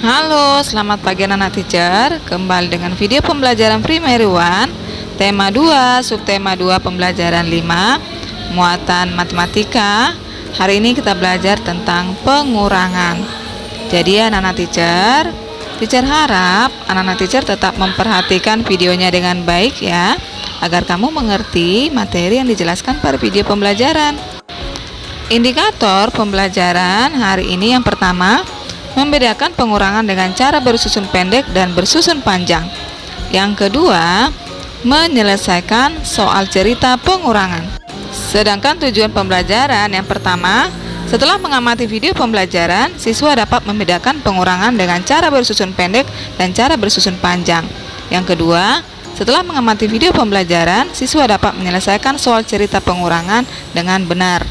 Halo, selamat pagi anak-anak teacher. Kembali dengan video pembelajaran Primary 1, tema 2, subtema 2 pembelajaran 5, muatan matematika. Hari ini kita belajar tentang pengurangan. Jadi anak-anak teacher harap anak-anak teacher tetap memperhatikan videonya dengan baik ya, agar kamu mengerti materi yang dijelaskan pada video pembelajaran. Indikator pembelajaran hari ini yang pertama, membedakan pengurangan dengan cara bersusun pendek dan bersusun panjang. Yang kedua, menyelesaikan soal cerita pengurangan. Sedangkan tujuan pembelajaran yang pertama, setelah mengamati video pembelajaran, siswa dapat membedakan pengurangan dengan cara bersusun pendek dan cara bersusun panjang. Yang kedua, setelah mengamati video pembelajaran, siswa dapat menyelesaikan soal cerita pengurangan dengan benar.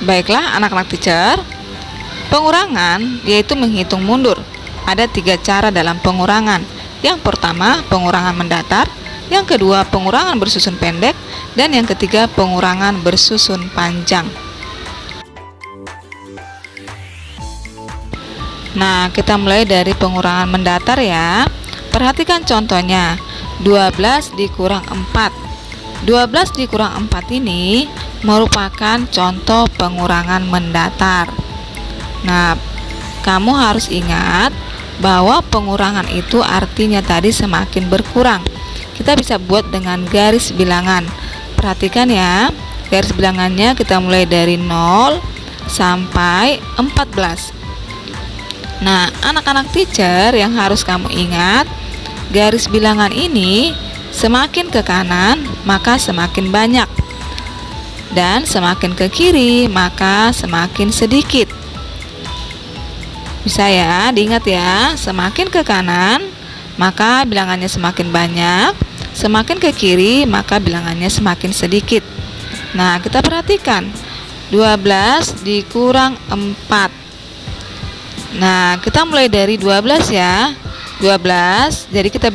Baiklah anak-anak teacher, pengurangan yaitu menghitung mundur. Ada 3 cara dalam pengurangan. Yang pertama, pengurangan mendatar. Yang kedua, pengurangan bersusun pendek. Dan yang ketiga, pengurangan bersusun panjang. Nah, kita mulai dari pengurangan mendatar ya. Perhatikan contohnya, 12 dikurang 4. 12 dikurang 4 ini merupakan contoh pengurangan mendatar. Nah, kamu harus ingat bahwa pengurangan itu artinya tadi semakin berkurang. Kita bisa buat dengan garis bilangan. Perhatikan ya, garis bilangannya kita mulai dari 0 sampai 14. Nah, anak-anak teacher yang harus kamu ingat, garis bilangan ini semakin ke kanan maka semakin banyak, dan semakin ke kiri maka semakin sedikit. Bisa ya, diingat ya, semakin ke kanan maka bilangannya semakin banyak, semakin ke kiri maka bilangannya semakin sedikit. Nah, kita perhatikan 12 dikurang 4. Nah, kita mulai dari 12 ya. 12. Jadi kita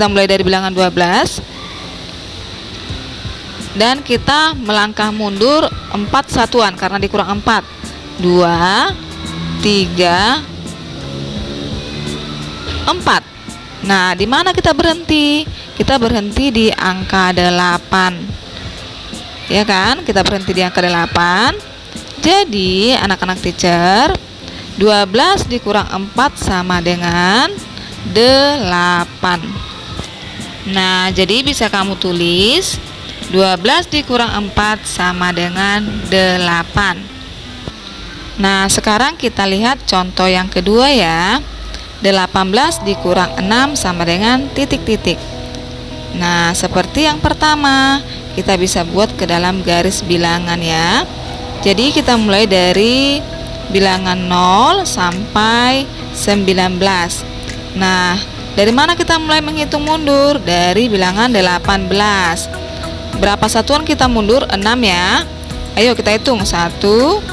mulai dari bilangan 12. Dan kita melangkah mundur 4 satuan karena dikurang 4. 2 3 4. Nah, di mana kita berhenti? Kita berhenti di angka 8. Ya kan? Kita berhenti di angka 8. Jadi, anak-anak teacher, 12 dikurang 4 sama dengan 8. Nah, jadi bisa kamu tulis 12 dikurang 4 sama dengan 8. Nah, sekarang kita lihat contoh yang kedua ya. 18 dikurang 6 sama dengan titik-titik. Nah, seperti yang pertama, kita bisa buat ke dalam garis bilangan ya. Jadi kita mulai dari bilangan 0 sampai 19. Nah, dari mana kita mulai menghitung mundur? Dari bilangan 18. Berapa satuan kita mundur? 6 ya. Ayo kita hitung. 1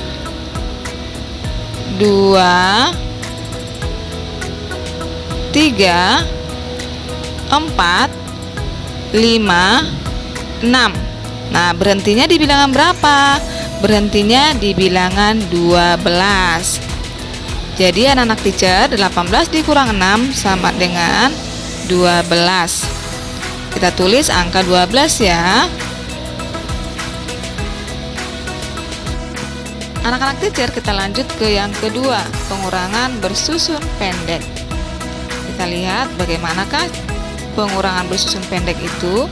2 3 4 5 6. Nah, berhentinya di bilangan berapa? Berhentinya di bilangan 12. Jadi anak-anak teacher, 18 dikurang 6 sama dengan 12. Kita tulis angka 12 ya. Anak-anak teacher, kita lanjut ke yang kedua, pengurangan bersusun pendek. Kita lihat bagaimanakah pengurangan bersusun pendek itu.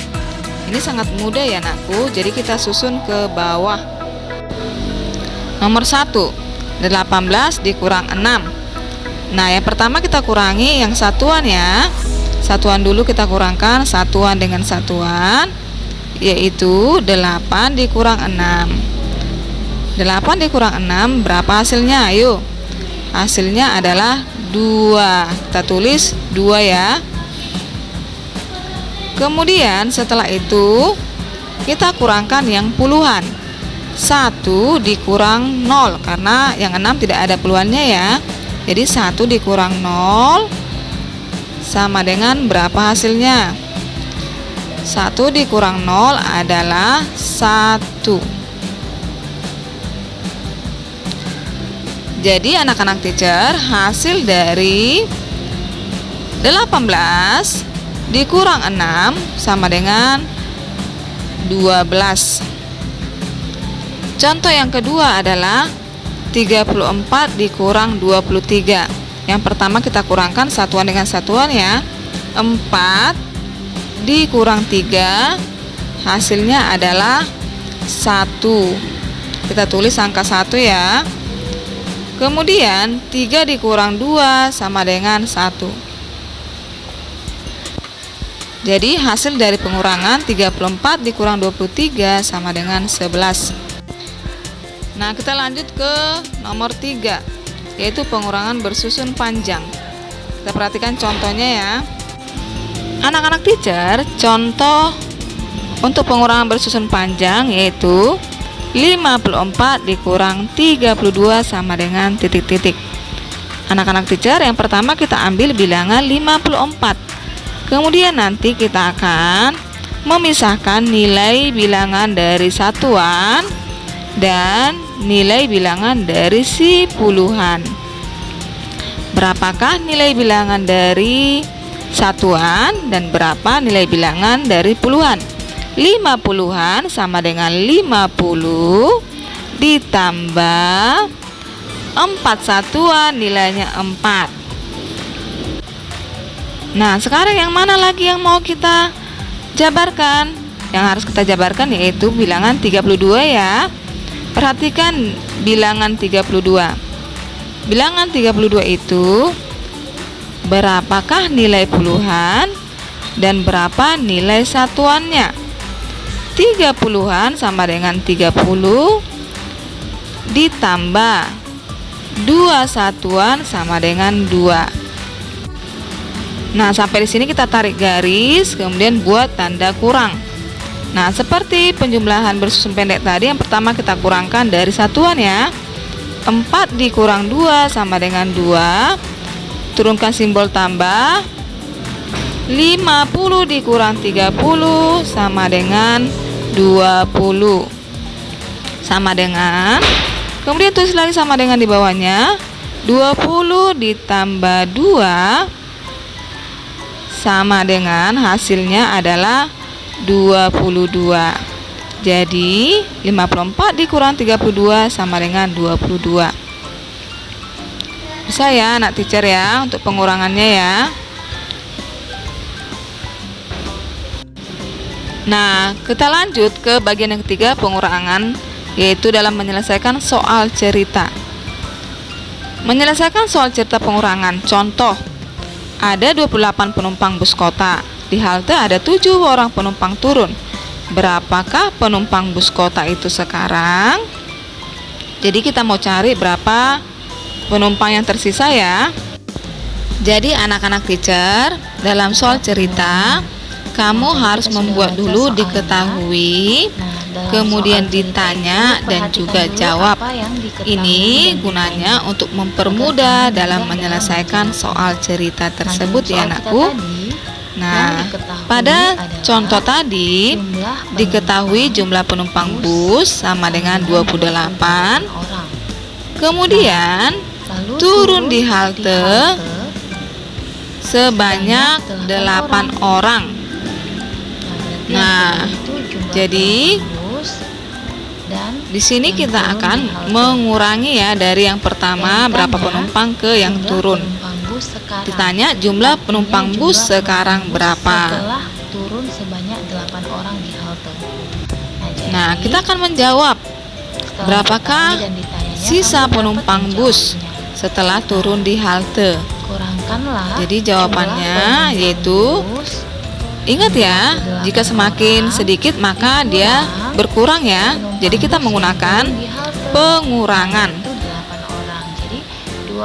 Ini sangat mudah ya anakku, jadi kita susun ke bawah. Nomor 1, 18 dikurang 6. Nah, yang pertama kita kurangi yang satuan ya. Satuan dulu kita kurangkan satuan dengan satuan, yaitu 8 dikurang 6. 8 dikurang 6 berapa hasilnya? Ayo. Hasilnya adalah 2. Kita tulis 2 ya. Kemudian setelah itu kita kurangkan yang puluhan. 1 dikurang 0 karena yang 6 tidak ada puluhannya ya. Jadi 1 dikurang 0 sama dengan berapa hasilnya? 1 dikurang 0 adalah 1. Jadi anak-anak teacher, hasil dari 18 dikurang 6 sama dengan 12. Contoh yang kedua adalah 34 dikurang 23. Yang pertama kita kurangkan satuan dengan satuan ya. 4 dikurang 3, hasilnya adalah 1. Kita tulis angka 1 ya. Kemudian 3 dikurang 2 sama dengan 1. Jadi hasil dari pengurangan 34 dikurang 23 sama dengan 11. Nah, kita lanjut ke nomor 3, yaitu pengurangan bersusun panjang. Kita perhatikan contohnya ya. Anak-anak teacher, contoh untuk pengurangan bersusun panjang yaitu 54 dikurang 32 sama dengan titik-titik. Anak-anak teacher, yang pertama kita ambil bilangan 54. Kemudian nanti kita akan memisahkan nilai bilangan dari satuan dan nilai bilangan dari si puluhan. Berapakah nilai bilangan dari satuan dan berapa nilai bilangan dari puluhan? 50-an sama dengan 50 ditambah 4 satuan nilainya 4. Nah, sekarang yang mana lagi yang mau kita jabarkan? Yang harus kita jabarkan yaitu bilangan 32 ya. Perhatikan bilangan 32. Bilangan 32 itu berapakah nilai puluhan dan berapa nilai satuannya? 30-an sama dengan 30 ditambah 2 satuan sama dengan 2. Nah, sampai di sini kita tarik garis, kemudian buat tanda kurang. Nah, seperti penjumlahan bersusun pendek tadi, yang pertama kita kurangkan dari satuan ya. 4 dikurang 2 sama dengan 2. Turunkan simbol tambah. 50 dikurang 30 sama dengan 20. Sama dengan, kemudian tulis lagi sama dengan di bawahnya. 20 ditambah 2 sama dengan hasilnya adalah 22. Jadi 54 dikurang 32 sama dengan 22. Bisa ya anak teacher ya untuk pengurangannya ya. Nah, kita lanjut ke bagian yang ketiga, pengurangan, yaitu dalam menyelesaikan soal cerita. Menyelesaikan soal cerita pengurangan. Contoh, ada 28 penumpang bus kota. Di halte ada 7 orang penumpang turun. Berapakah penumpang bus kota itu sekarang? Jadi kita mau cari berapa penumpang yang tersisa ya. Jadi anak-anak teacher, dalam soal cerita kamu harus membuat dulu diketahui, kemudian ditanya dan juga jawab. Ini gunanya untuk mempermudah dalam menyelesaikan soal cerita tersebut ya anakku. Nah, pada contoh tadi diketahui jumlah penumpang bus sama dengan 28. Kemudian turun di halte sebanyak 8 orang. Nah, jadi di sini kita akan mengurangi ya dari yang pertama berapa penumpang ke yang turun. Ditanya jumlah penumpang bus sekarang berapa. Setelah turun sebanyak 8 orang di halte. Nah, kita akan menjawab berapakah sisa penumpang bus setelah turun di halte. Jadi jawabannya yaitu, ingat ya, jika semakin sedikit maka dia berkurang ya. Jadi kita menggunakan pengurangan.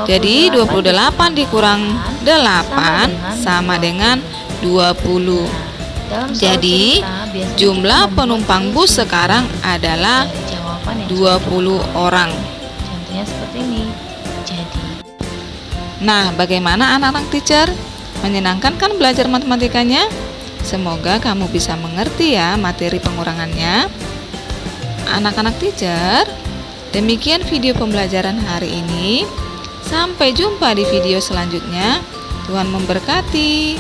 Jadi 28 dikurang 8 sama dengan 20. Jadi jumlah penumpang bus sekarang adalah 20 orang. Contohnya seperti ini. Nah, bagaimana anak-anak teacher? Menyenangkan kan belajar matematikanya? Semoga kamu bisa mengerti ya materi pengurangannya. Anak-anak teacher, Demikian video pembelajaran hari ini. Sampai jumpa di video selanjutnya. Tuhan memberkati.